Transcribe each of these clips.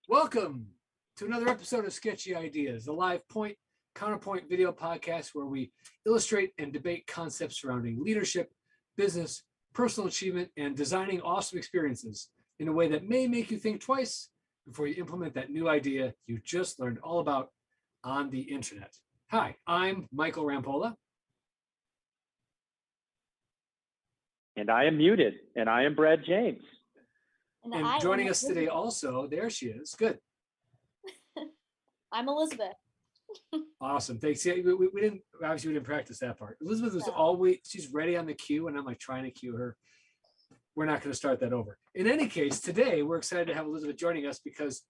Welcome to another episode of Sketchy Ideas, the live point counterpoint video podcast where we illustrate and debate concepts surrounding leadership, business, personal achievement, and designing awesome experiences in a way that may make you think twice before you implement that new idea you just learned all about on the internet. Hi, I'm Michael Rampolla. And I am muted, and I am Brad James. And joining us today also, there she is. Good. I'm Elizabeth. Awesome. Thanks. Yeah, we didn't practice that part. Elizabeth was always, she's ready on the cue, and I'm like trying to cue her. We're not going to start that over. In any case, today we're excited to have Elizabeth joining us because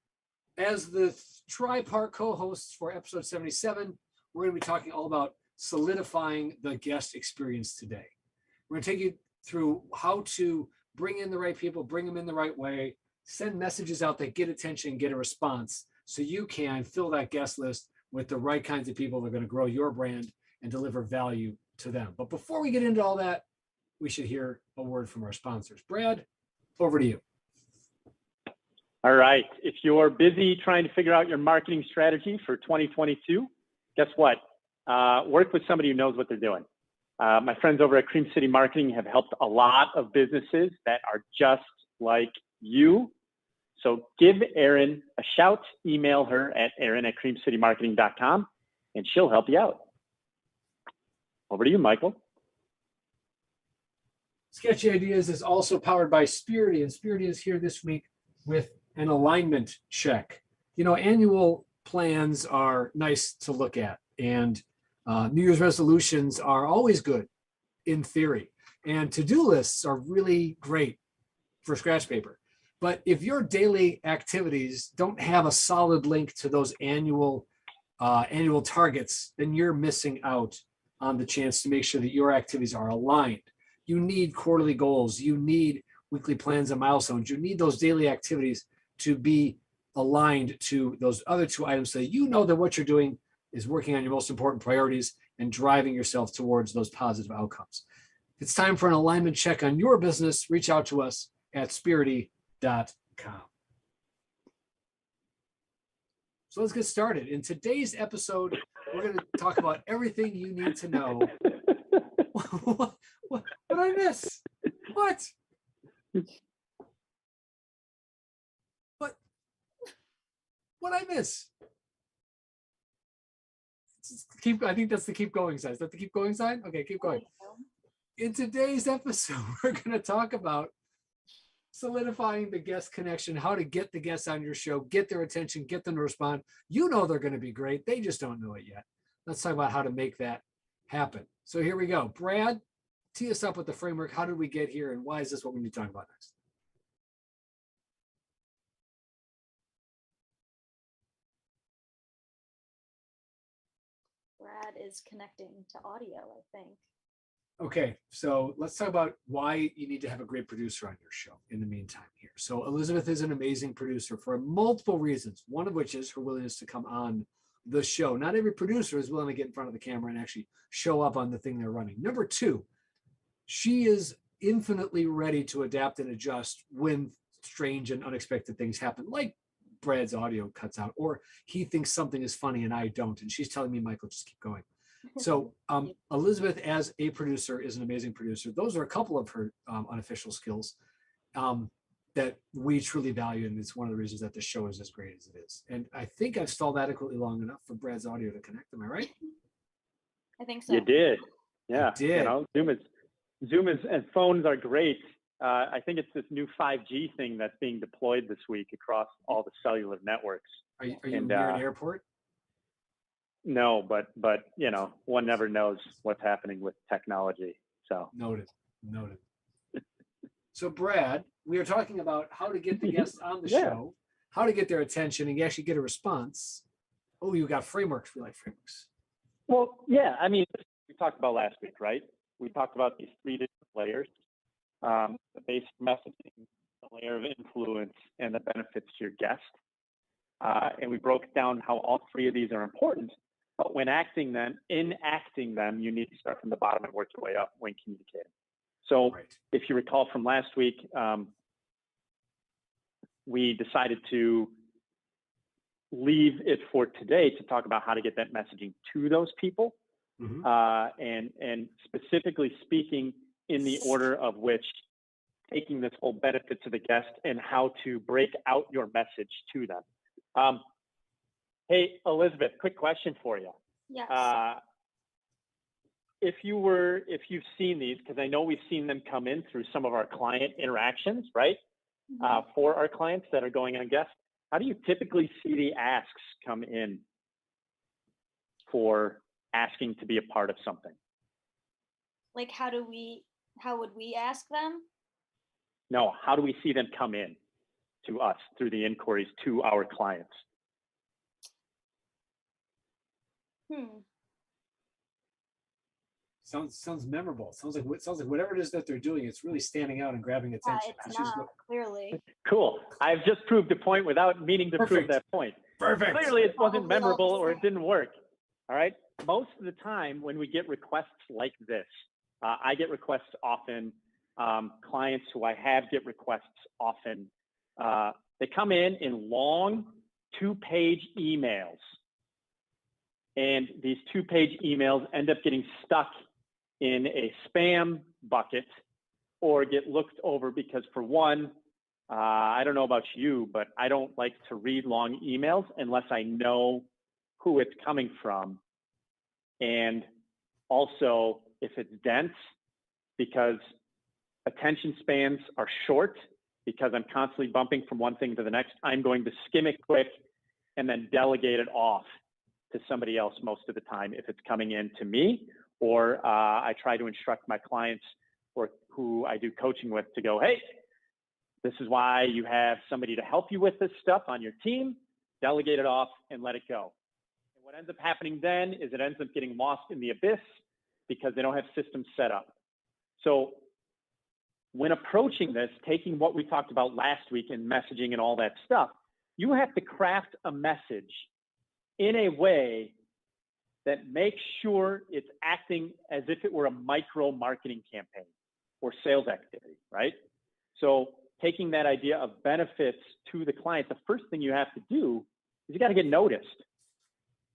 as the tri-part co-hosts for episode 77, we're going to be talking all about solidifying the guest experience today. We're going to take you through how to bring in the right people, bring them in the right way, send messages out that get attention, get a response, so you can fill that guest list with the right kinds of people that are going to grow your brand and deliver value to them. But before we get into all that, we should hear a word from our sponsors. Brad, over to you. All right. If you're busy trying to figure out your marketing strategy for 2022, guess what? Work with somebody who knows what they're doing. My friends over at Cream City Marketing have helped a lot of businesses that are just like you. So give Erin a shout, email her at erin@creamcitymarketing.com, and she'll help you out. Over to you, Michael. Sketchy Ideas is also powered by Spirity, and Spirity is here this week with an alignment check. You know, annual plans are nice to look at, and New Year's resolutions are always good in theory, and to-do lists are really great for scratch paper. But if your daily activities don't have a solid link to those annual targets, then you're missing out on the chance to make sure that your activities are aligned. You need quarterly goals. You need weekly plans and milestones. You need those daily activities to be aligned to those other two items so you know that what you're doing is working on your most important priorities and driving yourself towards those positive outcomes. If it's time for an alignment check on your business, reach out to us at spirity.com. So let's get started. In today's episode, we're going to talk about everything you need to know. What did I miss? What I miss? I think that's the keep going sign. Is that the keep going sign? Okay, keep going. In today's episode, we're going to talk about solidifying the guest connection, how to get the guests on your show, get their attention, get them to respond. You know they're going to be great. They just don't know it yet. Let's talk about how to make that happen. So here we go. Brad, tee us up with the framework. How did we get here, and why is this what we need to talk about next? Brad is connecting to audio, I think. Okay, so let's talk about why you need to have a great producer on your show in the meantime here. So Elizabeth is an amazing producer for multiple reasons, one of which is her willingness to come on the show. Not every producer is willing to get in front of the camera and actually show up on the thing they're running. Number two, she is infinitely ready to adapt and adjust when strange and unexpected things happen, like Brad's audio cuts out, or he thinks something is funny and I don't. And she's telling me, Michael, just keep going. So Elizabeth as a producer is an amazing producer. Those are a couple of her unofficial skills that we truly value. And it's one of the reasons that the show is as great as it is. And I think I've stalled adequately long enough for Brad's audio to connect. Am I right? I think so. You did. Yeah. You did. You know, Zoom is, and phones are great. I think it's this new 5G thing that's being deployed this week across all the cellular networks. Are you near an airport? No, but you know, one never knows what's happening with technology. So noted. So Brad, we are talking about how to get the guests on the show, how to get their attention and actually get a response. Oh, you got frameworks. We like frameworks. Well, yeah. I mean, we talked about last week, right? We talked about these three different layers: the basic messaging, the layer of influence, and the benefits to your guest. And we broke down how all three of these are important. But when enacting them, you need to start from the bottom and work your way up when communicating. So if you recall from last week, we decided to leave it for today to talk about how to get that messaging to those people, and specifically speaking in the order of which taking this whole benefit to the guest and how to break out your message to them. Hey, Elizabeth, quick question for you. Yes. If you've seen these, because I know we've seen them come in through some of our client interactions, right? For our clients that are going on guest, how do you typically see the asks come in for asking to be a part of something? Like, how would we ask them? No, how do we see them come in to us through the inquiries to our clients? Sounds memorable. Sounds like whatever it is that they're doing, it's really standing out and grabbing attention. It's not, clearly. Cool. I've just proved a point without meaning to prove that point. Perfect. Clearly, it wasn't memorable or it didn't work. All right. Most of the time, when we get requests like this, I get requests often. Clients who I have get requests often. They come in long 2-page emails. And these 2-page emails end up getting stuck in a spam bucket or get looked over because, for one, I don't know about you, but I don't like to read long emails unless I know who it's coming from. And also, if it's dense, because attention spans are short, because I'm constantly bumping from one thing to the next, I'm going to skim it quick and then delegate it off to somebody else most of the time if it's coming in to me, or I try to instruct my clients or who I do coaching with to go, hey, this is why you have somebody to help you with this stuff on your team, delegate it off and let it go. And what ends up happening then is it ends up getting lost in the abyss because they don't have systems set up. So when approaching this, taking what we talked about last week in messaging and all that stuff, you have to craft a message in a way that makes sure it's acting as if it were a micro marketing campaign or sales activity, right? So taking that idea of benefits to the client, the first thing you have to do is you got to get noticed,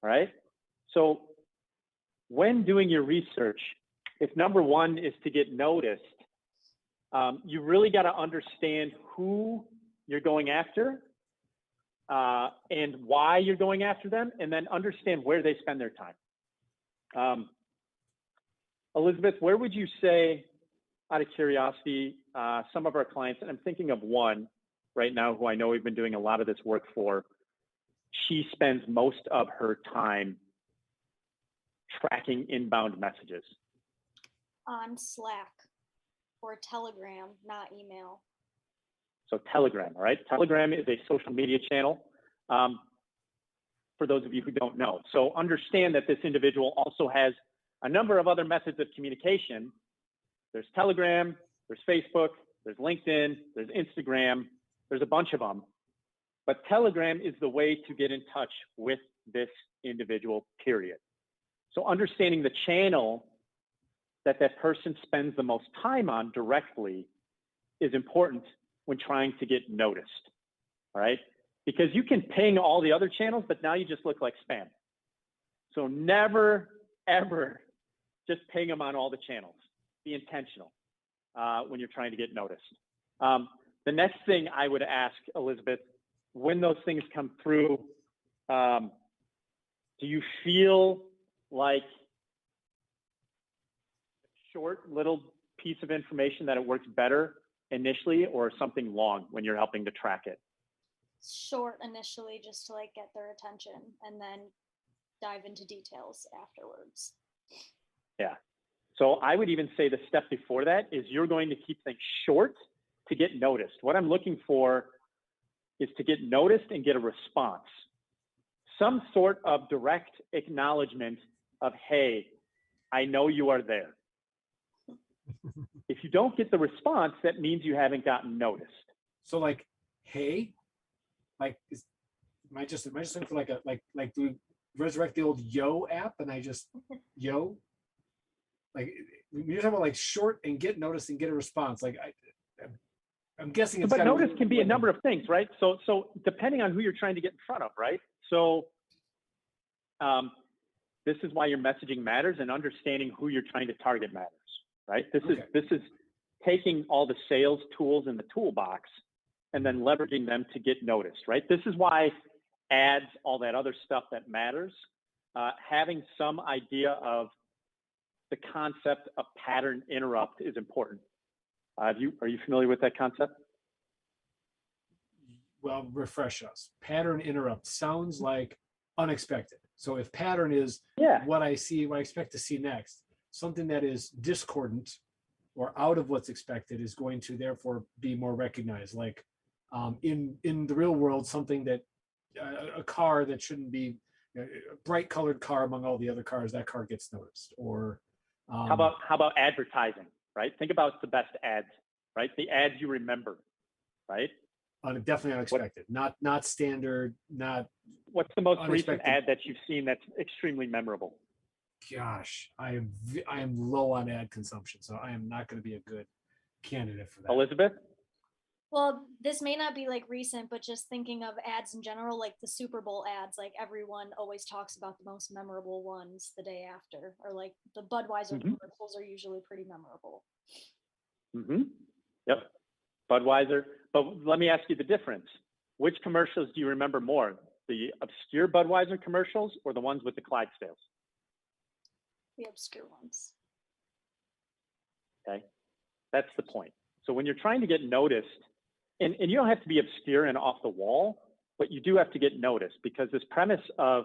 right? So when doing your research, if number one is to get noticed, you really got to understand who you're going after and why you're going after them, and then understand where they spend their time. Elizabeth, where would you say, out of curiosity, some of our clients, and I'm thinking of one right now who I know we've been doing a lot of this work for, she spends most of her time tracking inbound messages? On Slack or Telegram, not email. So Telegram, all right? Telegram is a social media channel, for those of you who don't know. So understand that this individual also has a number of other methods of communication. There's Telegram, there's Facebook, there's LinkedIn, there's Instagram, there's a bunch of them. But Telegram is the way to get in touch with this individual, period. So understanding the channel that that person spends the most time on directly is important when trying to get noticed, all right? Because you can ping all the other channels, but now you just look like spam. So never, ever just ping them on all the channels. Be intentional when you're trying to get noticed. The next thing I would ask, Elizabeth, when those things come through, do you feel like a short little piece of information that it works better initially, or something long when you're helping to track it? Short initially, just to like get their attention, and then dive into details afterwards. Yeah. So I would even say the step before that is you're going to keep things short to get noticed. What I'm looking for is to get noticed and get a response. Some sort of direct acknowledgement of, hey, I know you are there. If you don't get the response, that means you haven't gotten noticed. So like, hey, like, am I just looking for like do we resurrect the old Yo app and I just Yo? Like you're talking about like short and get noticed and get a response. Like I'm guessing it's but notice can be a number of things, right? So depending on who you're trying to get in front of, right? So this is why your messaging matters, and understanding who you're trying to target matters, right? This is taking all the sales tools in the toolbox and then leveraging them to get noticed, right? This is why ads, all that other stuff that matters, having some idea of the concept of pattern interrupt is important. Are you familiar with that concept? Well, refresh us. Pattern interrupt sounds like unexpected. So if pattern is what I see, what I expect to see next, something that is discordant or out of what's expected is going to therefore be more recognized. Like in the real world, something that a car that shouldn't be a bright colored car among all the other cars, that car gets noticed. Or how about advertising, right? Think about the best ads, right? The ads you remember, right? Definitely unexpected, not standard, not. What's the most unexpected. Recent ad that you've seen that's extremely memorable? Gosh, I am low on ad consumption, so I am not going to be a good candidate for that. Elizabeth? Well, this may not be like recent, but just thinking of ads in general, like the Super Bowl ads, like everyone always talks about the most memorable ones the day after, or like the Budweiser commercials are usually pretty memorable. Yep. Budweiser. But let me ask you the difference. Which commercials do you remember more? The obscure Budweiser commercials or the ones with the Clydesdales? The obscure ones. Okay. That's the point. So when you're trying to get noticed, and you don't have to be obscure and off the wall, but you do have to get noticed, because this premise of,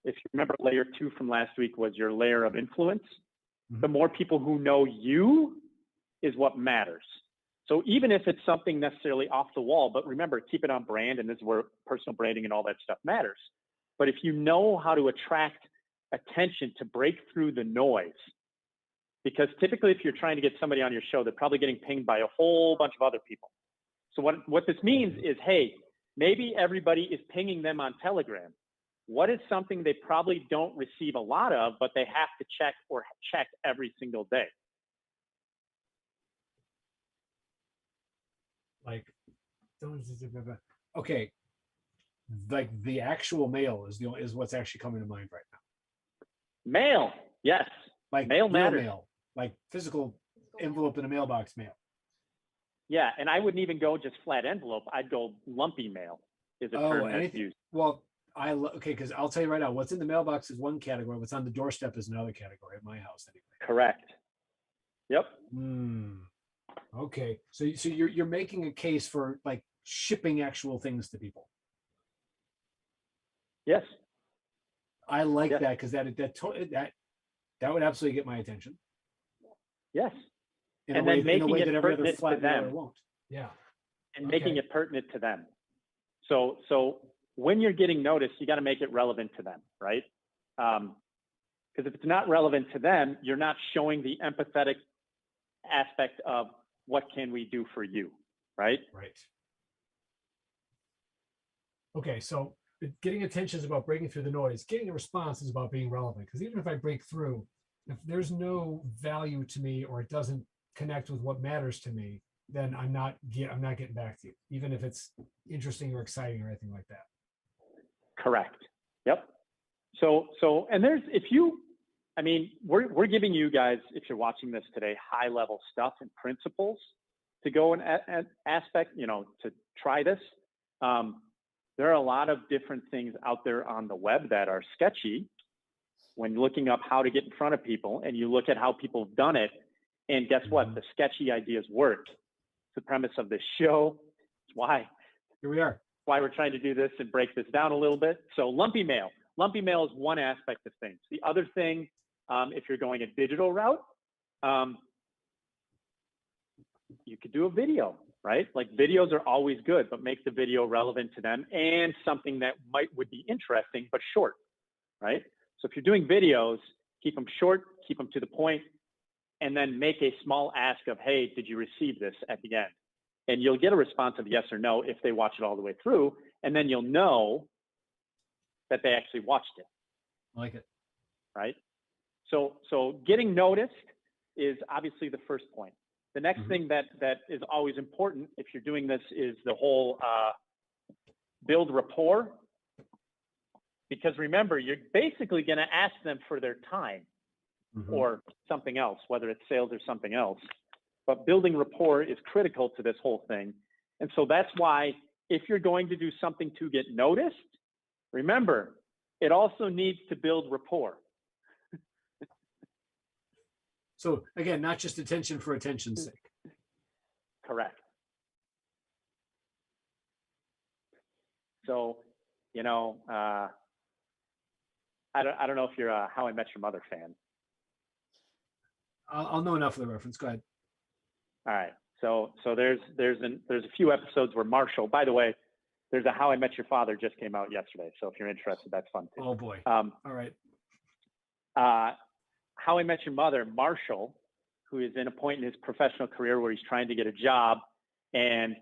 if you remember, layer 2 from last week was your layer of influence. The more people who know you is what matters. So even if it's something necessarily off the wall, but remember, keep it on brand, and this is where personal branding and all that stuff matters. But if you know how to attract attention to break through the noise, because typically if you're trying to get somebody on your show, they're probably getting pinged by a whole bunch of other people. So what this means is, hey, maybe everybody is pinging them on Telegram. What is something they probably don't receive a lot of, but they have to check every single day? Like, okay, like the actual mail is what's actually coming to mind right now. Mail, yes. Like mail matters. Mail, like physical envelope in a mailbox mail. Yeah, and I wouldn't even go just flat envelope. I'd go lumpy mail is a term that's used. Well, okay, because I'll tell you right now, what's in the mailbox is one category. What's on the doorstep is another category at my house anyway. Correct. Yep. Okay, so you're making a case for like shipping actual things to people. Yes. I like that, because that would absolutely get my attention. Yes. In a way that every other flat mailer won't. Yeah. And making it pertinent to them. So when you're getting noticed, you got to make it relevant to them, right? Because if it's not relevant to them, you're not showing the empathetic aspect of what can we do for you, right? Right. Okay, so getting attention is about breaking through the noise. Getting a response is about being relevant. Because even if I break through, if there's no value to me or it doesn't connect with what matters to me, then I'm not getting back to you, even if it's interesting or exciting or anything like that. Correct. Yep. So and we're giving you guys, if you're watching this today, high level stuff and principles to go and aspect, to try this. There are a lot of different things out there on the web that are sketchy when looking up how to get in front of people, and you look at how people have done it, and guess what? The sketchy ideas work. It's the premise of this show. It's why. Here we are. Why we're trying to do this and break this down a little bit. So lumpy mail. Lumpy mail is one aspect of things. The other thing, if you're going a digital route, you could do a video, right? Like videos are always good, but make the video relevant to them and something that would be interesting, but short, right? So if you're doing videos, keep them short, keep them to the point, and then make a small ask of, hey, did you receive this at the end? And you'll get a response of yes or no if they watch it all the way through, and then you'll know that they actually watched it. I like it. Right? So getting noticed is obviously the first point. The next thing that is always important if you're doing this is the whole build rapport. Because remember, you're basically going to ask them for their time or something else, whether it's sales or something else. But building rapport is critical to this whole thing. And so that's why if you're going to do something to get noticed, remember, it also needs to build rapport. So again, not just attention for attention's sake. Correct. So, you know, I don't know if you're a How I Met Your Mother fan. I'll know enough of the reference. Go ahead. All right. So there's a few episodes where Marshall, by the way, there's a How I Met Your Father just came out yesterday. So if you're interested, that's fun too. Oh boy. All right. How I Met Your Mother, Marshall, who is in a point in his professional career where he's trying to get a job, and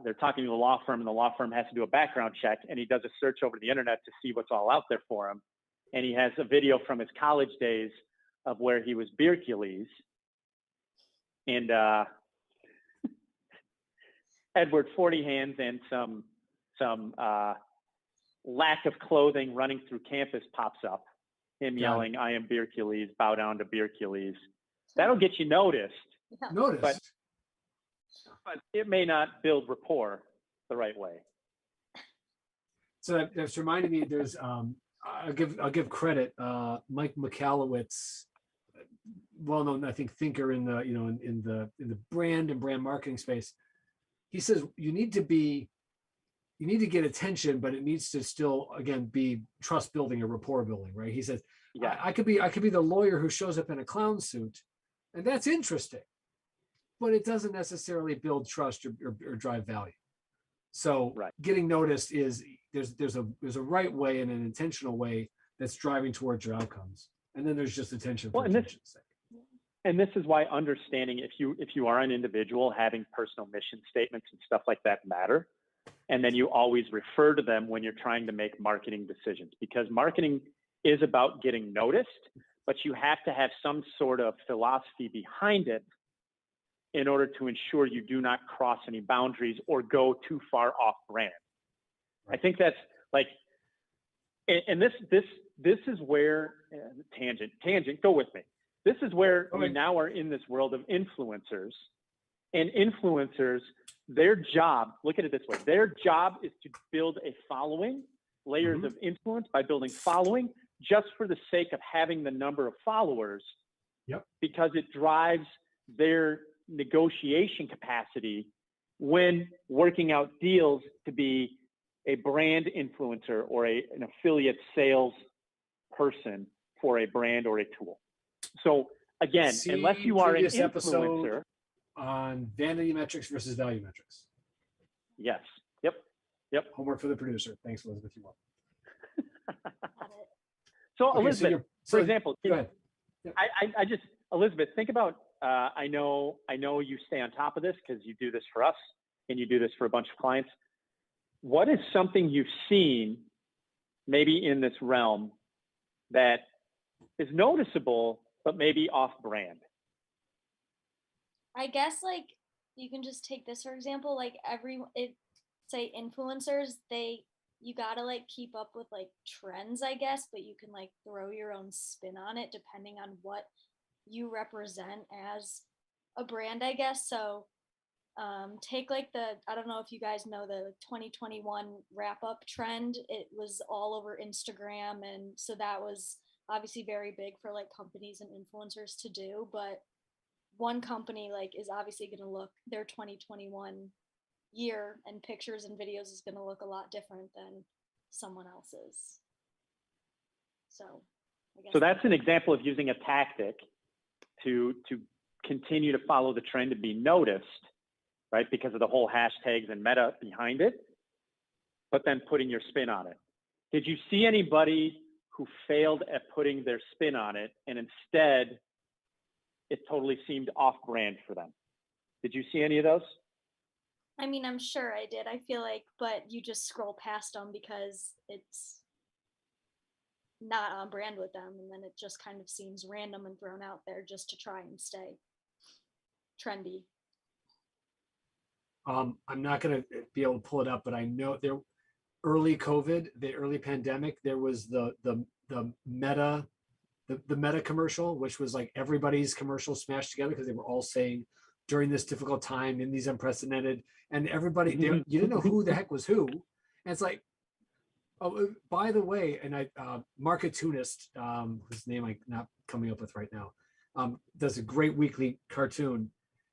they're talking to a law firm, and the law firm has to do a background check, and he does a search over the internet to see what's all out there for him. And he has a video from his college days of where he was Beercules. And Edward 40 Hands and some lack of clothing running through campus pops up. Him yelling, "I am Beercules, bow down to Beercules." That'll get you noticed. Noticed. But it may not build rapport the right way. So that's reminded me. There's I'll give credit. Mike Michalowicz, well-known, I think, thinker in the in the brand and brand marketing space. He says you need to get attention, but it needs to still, again, be trust building or rapport building, right? He says, yeah, I could be the lawyer who shows up in a clown suit, and that's interesting, but it doesn't necessarily build trust or drive value. So getting noticed is there's a right way and an intentional way that's driving towards your outcomes, and then there's just attention for attention's sake. And this is why understanding if you are an individual, having personal mission statements and stuff like that matter. And then you always refer to them when you're trying to make marketing decisions, because marketing is about getting noticed, but you have to have some sort of philosophy behind it in order to ensure you do not cross any boundaries or go too far off brand. I think that's like, and this is where tangent, go with me. This is where we now are in this world of influencers, and influencers, their job, look at it this way, their job is to build a following, layers of influence by building following, just for the sake of having the number of followers, because it drives their negotiation capacity when working out deals to be a brand influencer or an affiliate sales person for a brand or a tool. So again, unless you are an influencer, on vanity metrics versus value metrics. Yes. Yep. Homework for the producer. Thanks, Elizabeth. You want. So Elizabeth, for example, go ahead. I just, Elizabeth, think about, I know you stay on top of this because you do this for us and you do this for a bunch of clients. What is something you've seen maybe in this realm that is noticeable, but maybe off brand? I guess like you can just take this for example, like say influencers, you gotta like keep up with like trends, I guess, but you can like throw your own spin on it depending on what you represent as a brand, I guess. So take like I don't know if you guys know the 2021 wrap up trend. It was all over Instagram, and so that was obviously very big for like companies and influencers to do, but one company like is obviously going to look their 2021 year and pictures and videos is going to look a lot different than someone else's. So I guess that's an example of using a tactic to continue to follow the trend and be noticed, right? Because of the whole hashtags and meta behind it, but then putting your spin on it. Did you see anybody who failed at putting their spin on it and instead it totally seemed off brand for them? Did you see any of those? I mean, I'm sure I did. I feel like, but you just scroll past them because it's not on brand with them. And then it just kind of seems random and thrown out there just to try and stay trendy. I'm not going to be able to pull it up, but I know early COVID, the early pandemic, there was the Meta, the Meta commercial, which was like everybody's commercial smashed together because they were all saying during this difficult time in these unprecedented, and everybody they, you didn't know who the heck was who. And it's like, oh, by the way, and I Marketunist, whose name I'm not coming up with right now, does a great weekly cartoon,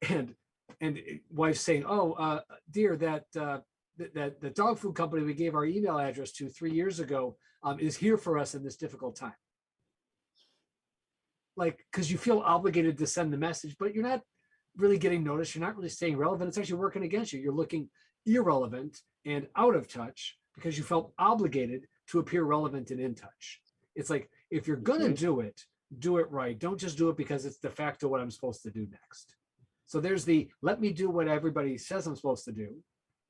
and wife's saying, "Oh, dear, that the dog food company we gave our email address to 3 years ago is here for us in this difficult time." Like, because you feel obligated to send the message, but you're not really getting noticed. You're not really staying relevant. It's actually working against you. You're looking irrelevant and out of touch because you felt obligated to appear relevant and in touch. It's like, if you're going to do it right. Don't just do it because it's de facto what I'm supposed to do next. So there's the, let me do what everybody says I'm supposed to do,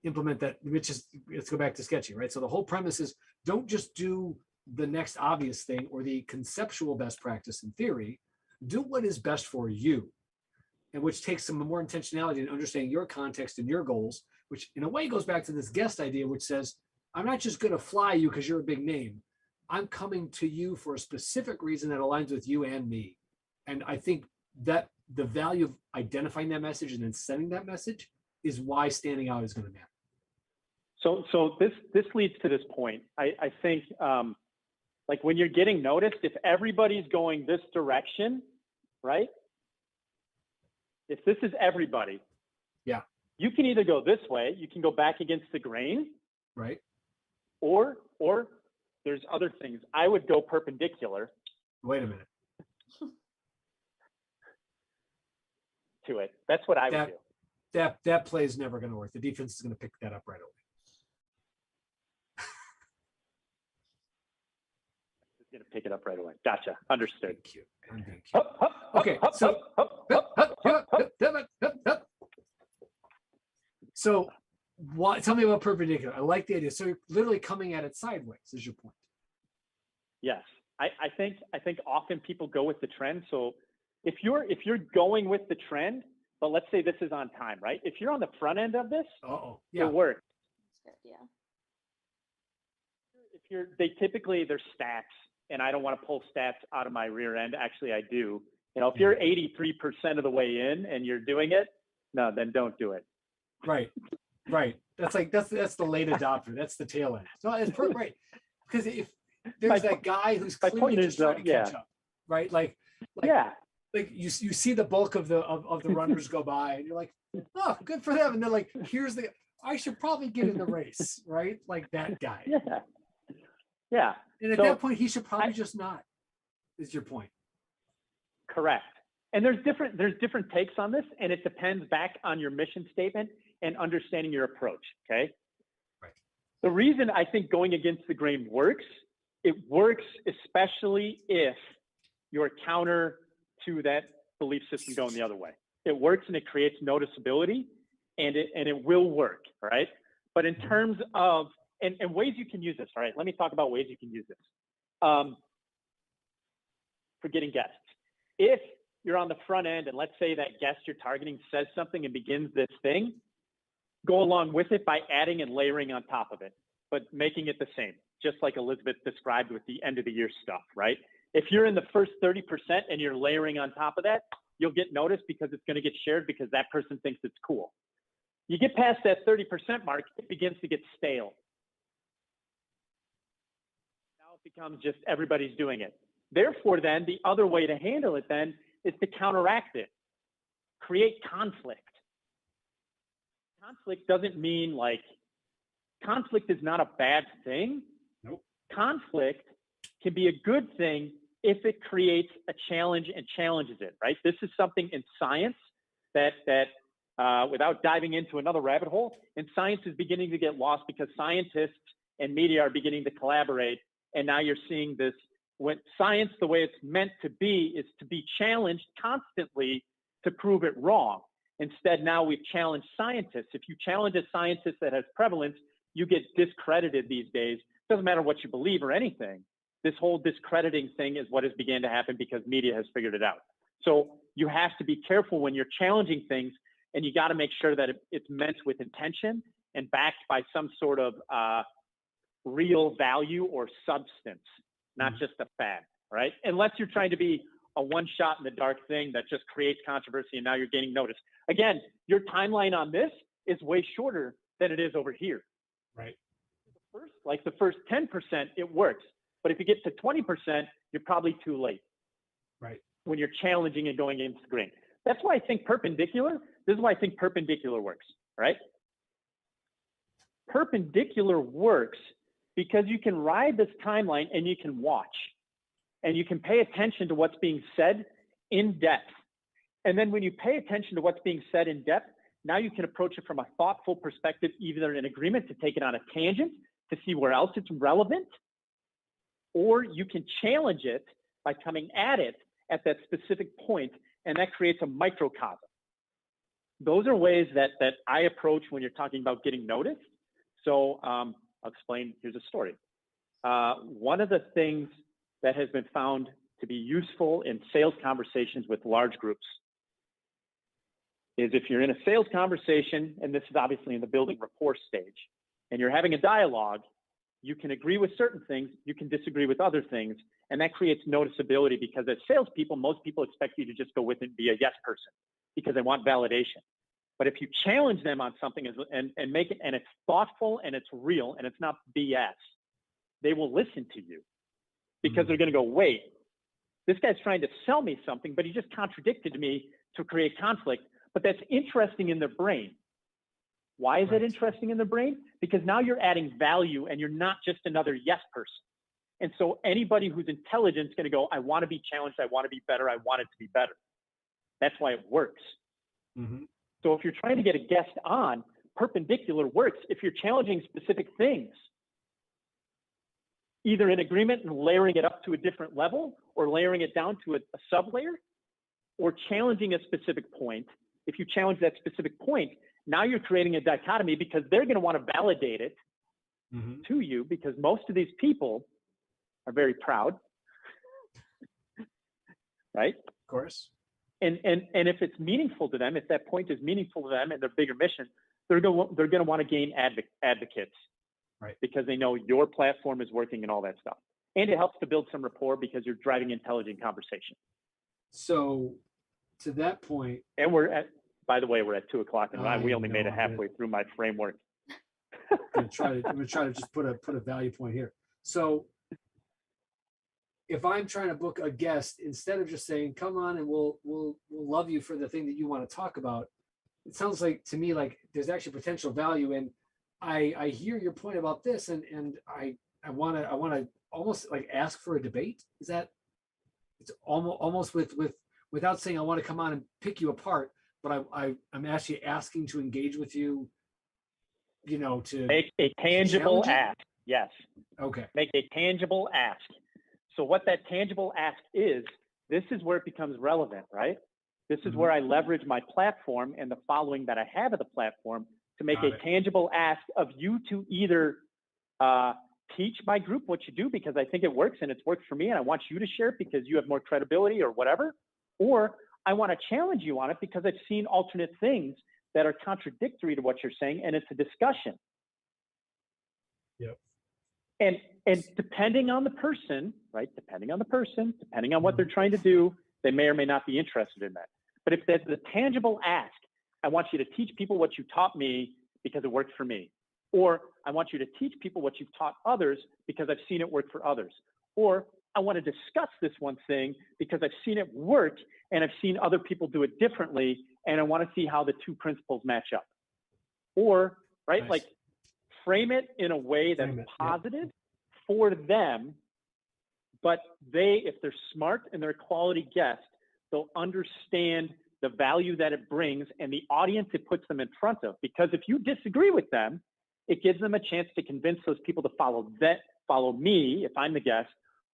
implement that, which is, let's go back to Sketchy, right? So the whole premise is, don't just do the next obvious thing or the conceptual best practice in theory. Do what is best for you, and which takes some more intentionality in understanding your context and your goals, which in a way goes back to this guest idea, which says, I'm not just going to fly you because you're a big name. I'm coming to you for a specific reason that aligns with you and me. And I think that the value of identifying that message and then sending that message is why standing out is going to matter. So this leads to this point. I think like when you're getting noticed, if everybody's going this direction, right? If this is everybody, yeah, you can either go this way, you can go back against the grain, right? Or there's other things. I would go perpendicular. Wait a minute. To it. That's what I would do. That play is never going to work. The defense is going to pick that up right away. It's going to pick it up right away. Gotcha. Understood. Thank you. Okay, so so what? Tell me about perpendicular. I like the idea. So you're literally coming at it sideways. Is your point? Yes, I think often people go with the trend. So if you're going with the trend, but let's say this is on time, right? If you're on the front end of this, yeah, it works. Yeah. If they're stats, and I don't want to pull stats out of my rear end. Actually, I do. You know, if you're 83% of the way in and you're doing it, no, then don't do it. Right. That's the late adopter. That's the tail end. So it's right, because if there's that guy who's clearly just trying to catch up, right? Like you see the bulk of the runners go by, and you're like, oh, good for them. And they're like, I should probably get in the race, right? Like that guy. Yeah. And at that point, he should probably just not. Is your point? Correct. And there's different takes on this, and it depends back on your mission statement and understanding your approach. Okay. Right. The reason I think going against the grain works, it works especially if you're counter to that belief system going the other way. It works and it creates noticeability, and it will work. All right. But in terms of and ways you can use this. All right. Let me talk about ways you can use this. For getting guests. If you're on the front end and let's say that guest you're targeting says something and begins this thing, go along with it by adding and layering on top of it, but making it the same, just like Elizabeth described with the end of the year stuff, right? If you're in the first 30% and you're layering on top of that, you'll get noticed because it's going to get shared because that person thinks it's cool. You get past that 30% mark, it begins to get stale. Now it becomes just everybody's doing it. Therefore, then, the other way to handle it then is to counteract it. Create conflict. Conflict doesn't mean conflict is not a bad thing. Nope. Conflict can be a good thing if it creates a challenge and challenges it, right? This is something in science that without diving into another rabbit hole, and science is beginning to get lost because scientists and media are beginning to collaborate. And now you're seeing this. When science, the way it's meant to be, is to be challenged constantly to prove it wrong. Instead, now we've challenged scientists. If you challenge a scientist that has prevalence, you get discredited these days. Doesn't matter what you believe or anything. This whole discrediting thing is what has begun to happen because media has figured it out. So you have to be careful when you're challenging things, and you got to make sure that it's meant with intention and backed by some sort of real value or substance, not just a fad, right? Unless you're trying to be a one shot in the dark thing that just creates controversy and now you're gaining notice. Again, your timeline on this is way shorter than it is over here. Right. The first 10%, it works. But if you get to 20%, you're probably too late. Right. When you're challenging and going against the grain. That's why I think perpendicular, this is why I think perpendicular works, right? Perpendicular works because you can ride this timeline and you can watch and you can pay attention to what's being said in depth. And then when you pay attention to what's being said in depth, now you can approach it from a thoughtful perspective, either in agreement to take it on a tangent to see where else it's relevant, or you can challenge it by coming at it at that specific point, and that creates a microcosm. Those are ways that I approach when you're talking about getting noticed. So I'll explain, here's a story. One of the things that has been found to be useful in sales conversations with large groups is if you're in a sales conversation, and this is obviously in the building rapport stage, and you're having a dialogue, you can agree with certain things, you can disagree with other things, and that creates noticeability because as salespeople, most people expect you to just go with and be a yes person because they want validation. But if you challenge them on something and make it, and it's thoughtful and it's real and it's not BS, they will listen to you because they're going to go, wait, this guy's trying to sell me something, but he just contradicted me to create conflict. But that's interesting in their brain. Why is it interesting in the brain? Because now you're adding value and you're not just another yes person. And so anybody who's intelligent is going to go, I want to be challenged. I want to be better. I want it to be better. That's why it works. So if you're trying to get a guest on, perpendicular works if you're challenging specific things, either in agreement and layering it up to a different level or layering it down to a sub-layer, or challenging a specific point. If you challenge that specific point, now you're creating a dichotomy because they're going to want to validate it to you because most of these people are very proud, right? Of course. And if it's meaningful to them, if that point is meaningful to them and their bigger mission, they're going to want to gain advocates, right? Because they know your platform is working and all that stuff. And it helps to build some rapport because you're driving intelligent conversation. So to that point, and by the way, we're at 2:00 and we only made it halfway through my framework. I'm going to try to just put a value point here. So if I'm trying to book a guest, instead of just saying, come on and we'll love you for the thing that you want to talk about, it sounds like to me like there's actually potential value. And I hear your point about this and I want to almost like ask for a debate. Is that it's almost without saying I want to come on and pick you apart, but I'm actually asking to engage with you, to make a tangible ask. Yes. Okay. Make a tangible ask. So what that tangible ask is, this is where it becomes relevant, right? This is where I leverage my platform and the following that I have of the platform to make a tangible ask of you to either teach my group what you do because I think it works and it's worked for me and I want you to share it because you have more credibility or whatever, or I want to challenge you on it because I've seen alternate things that are contradictory to what you're saying and it's a discussion. Yep. And depending on the person, right? Depending on what they're trying to do, they may or may not be interested in that. But if there's a tangible ask, I want you to teach people what you taught me because it worked for me. Or I want you to teach people what you've taught others because I've seen it work for others. Or I want to discuss this one thing because I've seen it work and I've seen other people do it differently. And I want to see how the two principles match up. Or, right, Nice. like frame it in a way that's positive for them, but if they're smart and they're a quality guest, they'll understand the value that it brings and the audience it puts them in front of. Because if you disagree with them, it gives them a chance to convince those people to follow me if I'm the guest,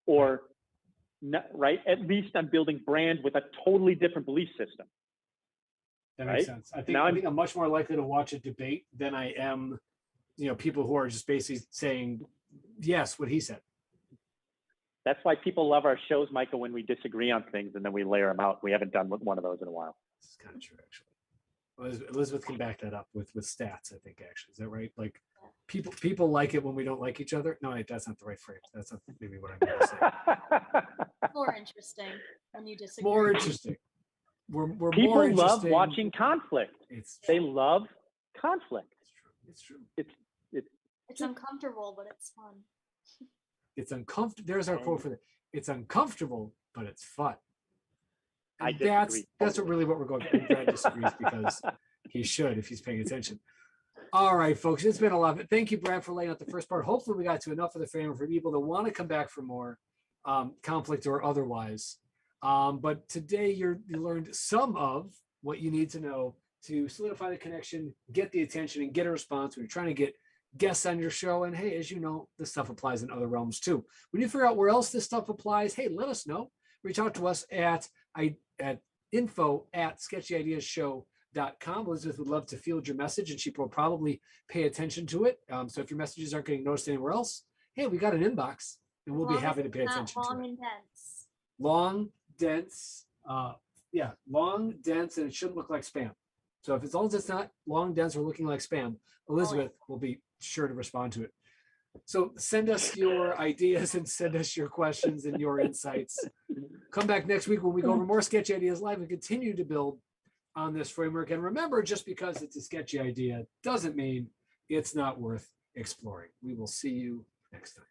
or not, right? At least I'm building brand with a totally different belief system. That makes sense. I think I'm much more likely to watch a debate than I am, people who are just basically saying yes, what he said. That's why people love our shows, Michael, when we disagree on things and then we layer them out. We haven't done one of those in a while. This is kind of true, actually. Elizabeth can back that up with stats, I think, actually. Is that right? Like people like it when we don't like each other. No, wait, that's not the right phrase. That's not maybe what I meant to say. More interesting when you disagree. More interesting. We're People more love interesting. watching conflict. They love conflict. It's true. It's uncomfortable, but it's fun. It's uncomfortable. There's our quote for that. It's uncomfortable, but it's fun. And that's really what we're going for. Brad disagrees because he should if he's paying attention. All right, folks, it's been a lot. Thank you, Brad, for laying out the first part. Hopefully we got to enough of the framework for people that want to come back for more conflict or otherwise. But today you learned some of what you need to know to solidify the connection, get the attention, and get a response when you're trying to get guests on your show. And hey, as you know, this stuff applies in other realms too. When you figure out where else this stuff applies, hey, let us know. Reach out to us at info@sketchyideasshow.com. Elizabeth would love to field your message, and she will probably pay attention to it. So if your messages aren't getting noticed anywhere else, hey, we got an inbox, and we'll be happy to pay attention to it. Long and dense. Long, dense, long, dense, and it shouldn't look like spam. So if as long as it's not long, dense, or looking like spam, Elizabeth will be sure to respond to it. So send us your ideas and send us your questions and your insights. Come back next week when we go over more Sketchy Ideas Live and continue to build on this framework. And remember, just because it's a sketchy idea doesn't mean it's not worth exploring. We will see you next time.